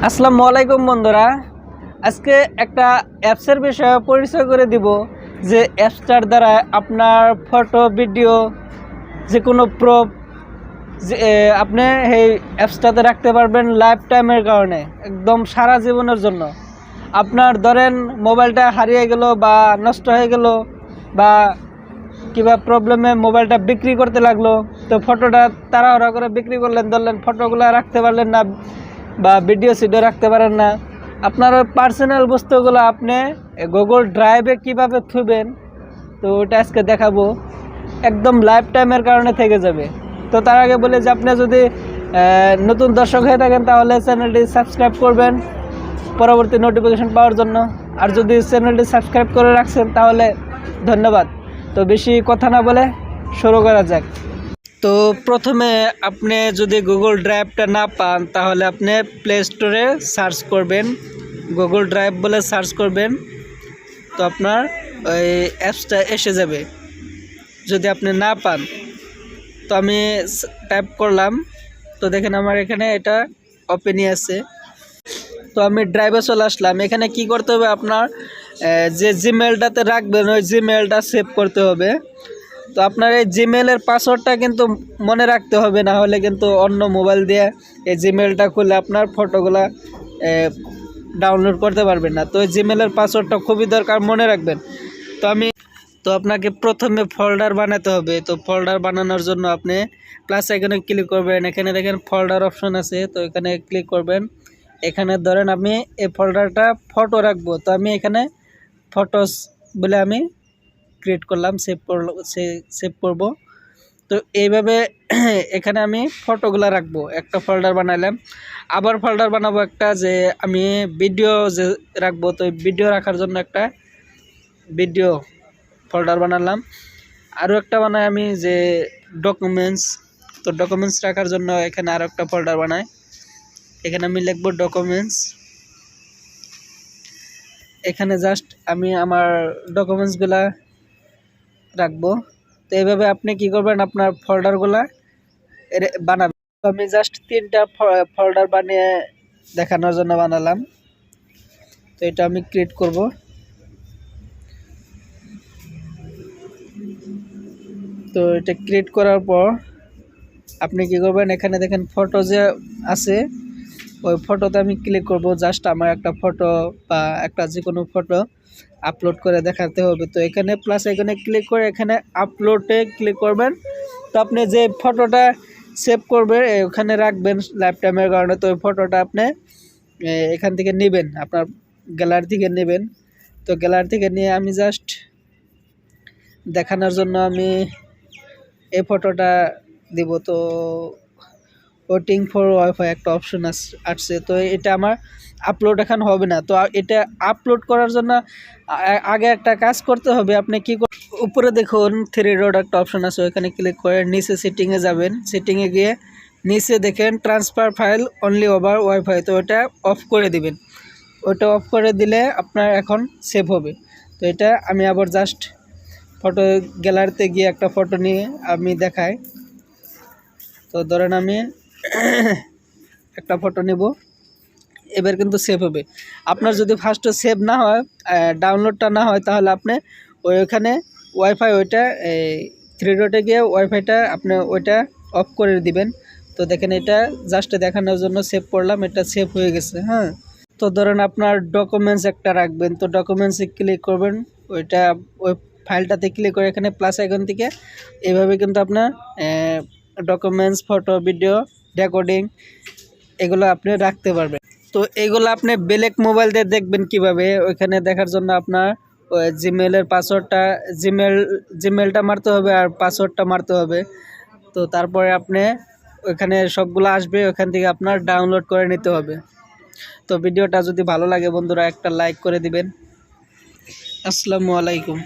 আসসালামু আলাইকুম বন্ধুরা, আজকে একটা অ্যাপসের বিষয়ে পরিচয় করে দিব যে অ্যাপসটার দ্বারা আপনার ফটো ভিডিও যে কোনো প্রুফ যে আপনি এই অ্যাপসটাতে রাখতে পারবেন লাইফ টাইমের কারণে, একদম সারা জীবনের জন্য। আপনার ধরেন মোবাইলটা হারিয়ে গেল বা নষ্ট হয়ে গেল বা কিংবা প্রবলেমে মোবাইলটা বিক্রি করতে লাগলো, তো ফটোটা তাড়াহুড়া করে বিক্রি করলেন, ধরলেন ফটোগুলো রাখতে পারলেন না বা ভিডিও সিডিও রাখতে পারেন না, আপনার ওই পার্সোনাল বস্তুগুলো আপনি গুগল ড্রাইভে কিভাবে থুবেন, তো ওটা আজকে দেখাবো। একদম লাইফ টাইমের কারণে থেকে যাবে। তো তার আগে বলে যে আপনি যদি নতুন দর্শক হয়ে থাকেন তাহলে চ্যানেলটি সাবস্ক্রাইব করবেন পরবর্তী নোটিফিকেশন পাওয়ার জন্য। আর যদি চ্যানেলটি সাবস্ক্রাইব করে রাখছেন তাহলে ধন্যবাদ। তো বেশি কথা না বলে শুরু করা যাক। তো প্রথমে আপনি যদি গুগল ড্রাইভটা না পান তাহলে আপনি প্লে স্টোরে সার্চ করবেন, গুগল ড্রাইভ বলে সার্চ করবেন, তো আপনার ওই অ্যাপসটা এসে যাবে। যদি আপনি না পান তো আমি টাইপ করলাম, তো দেখেন আমার এখানে এটা ওপেনই আছে। তো আমি ড্রাইভে চলে আসলাম। এখানে কি করতে হবে, আপনার যে জিমেলটাতে রাখবেন ওই জিমেলটা সেভ করতে হবে। তো আপনার এই জিমেলের পাসওয়ার্ডটা কিন্তু মনে রাখতে হবে, না হলে কিন্তু অন্য মোবাইল দিয়ে এই জিমেলটা খুলে আপনার ফটোগুলা ডাউনলোড করতে পারবেন না। তো এই জিমেলের পাসওয়ার্ডটা খুবই দরকার, মনে রাখবেন। তো আপনাকে প্রথমে ফোল্ডার বানাতে হবে। তো ফোল্ডার বানানোর জন্য আপনি প্লাস আইকনে ক্লিক করবেন, এখানে দেখেন ফোল্ডার অপশন আছে, তো এখানে ক্লিক করবেন। এখানে ধরেন আমি এই ফোল্ডারটা ফটো রাখবো, তো আমি এখানে ফটোস বলে আমি ক্রিয়েট করলাম, সেভ করব। তো এইভাবে এখানে আমি ফটোগুলো রাখবো, একটা ফোল্ডার বানাইলাম। আবার ফোল্ডার বানাবো একটা, যে আমি ভিডিও যে রাখবো, তো ভিডিও রাখার জন্য একটা ভিডিও ফোল্ডার বানালাম। আরও একটা বানাই আমি যে ডকুমেন্টস, তো ডকুমেন্টস রাখার জন্য এখানে আরও একটা ফোল্ডার বানাই। এখানে আমি লিখবো ডকুমেন্টস। এখানে জাস্ট আমি আমার ডকুমেন্টসগুলা রাখবো। তো এইভাবে আপনি কি করবেন, আপনার ফোল্ডারগুলা বানাবেন। তো আমি জাস্ট 3টা ফোল্ডার বানিয়ে দেখানোর জন্য বানালাম। তো এটা আমি ক্রিয়েট করব। তো এটা ক্রিয়েট করার পর আপনি কি করবেন, এখানে দেখেন ফটো যে আছে ওই ফটোতে আমি ক্লিক করব। জাস্ট আমার একটা ফটো বা একটা যে কোনো ফটো আপলোড করে দেখাতে হবে। তো এখানে প্লাস এখানে ক্লিক করে এখানে আপলোডে ক্লিক করবেন। তো আপনি যে ফটোটা সেভ করবেন ওখানে রাখবেন লাইফ টাইমের কারণে, তো ওই ফটোটা আপনি এখান থেকে নেবেন, আপনার গ্যালারি থেকে নেবেন। তো গ্যালারি থেকে নিয়ে আমি জাস্ট দেখানোর জন্য আমি এই ফটোটা দিব। তো ওয়েটিং ফর ওয়াইফাই একটা অপশন আসছে, তো এটা আমার আপলোড এখন হবে না। তো এটা আপলোড করার জন্য আগে একটা কাজ করতে হবে। আপনি কি উপরে দেখুন 3 ডট একটা অপশন আছে, ওইখানে ক্লিক করে নিচে সেটিংয়ে যাবেন। সেটিংয়ে গিয়ে নিচে দেখেন transfer file only over wifi, তো ওটা অফ করে দিবেন। ওটা অফ করে দিলে আপনার এখন সেভ হবে। তো এটা আমি আবার জাস্ট ফটো গ্যালারিতে গিয়ে একটা ফটো নিয়ে আমি দেখাই। তো ধরেন আমি একটা ফটো নেব, এবার কিন্তু সেভ হবে। আপনার যদি ফার্স্টে সেভ না হয়, ডাউনলোডটা না হয়, তাহলে আপনি ওইখানে ওয়াইফাই ওইটা 3 ডটে গিয়ে ওয়াইফাইটা আপনি ওইটা অফ করে দিবেন। তো দেখেন এটা জাস্ট দেখানোর জন্য সেভ করলাম, এটা সেভ হয়ে গেছে। হ্যাঁ, তো ধরেন আপনার ডকুমেন্টস একটা রাখবেন, তো ডকুমেন্টসে ক্লিক করবেন, ওইটা ওই ফাইলটাতে ক্লিক করে এখানে প্লাস আইকন থেকে এইভাবে কিন্তু আপনার ডকুমেন্টস, ফটো, ভিডিও, রেকর্ডিং এগুলো আপনি রাখতে পারবেন। তো এগুলো আপনি ব্ল্যাক মোবাইল দিয়ে দেখবেন কিভাবে, ওইখানে দেখার জন্য আপনার ওই জিমেলের পাসওয়ার্ডটা জিমেলটা মারতে হবে আর পাসওয়ার্ডটা মারতে হবে। তো তারপরে আপনি ওইখানে সবগুলো আসবে, ওইখান থেকে আপনার ডাউনলোড করে নিতে হবে। তো ভিডিওটা যদি ভালো লাগে বন্ধুরা একটা লাইক করে দিবেন। আসসালামু আলাইকুম।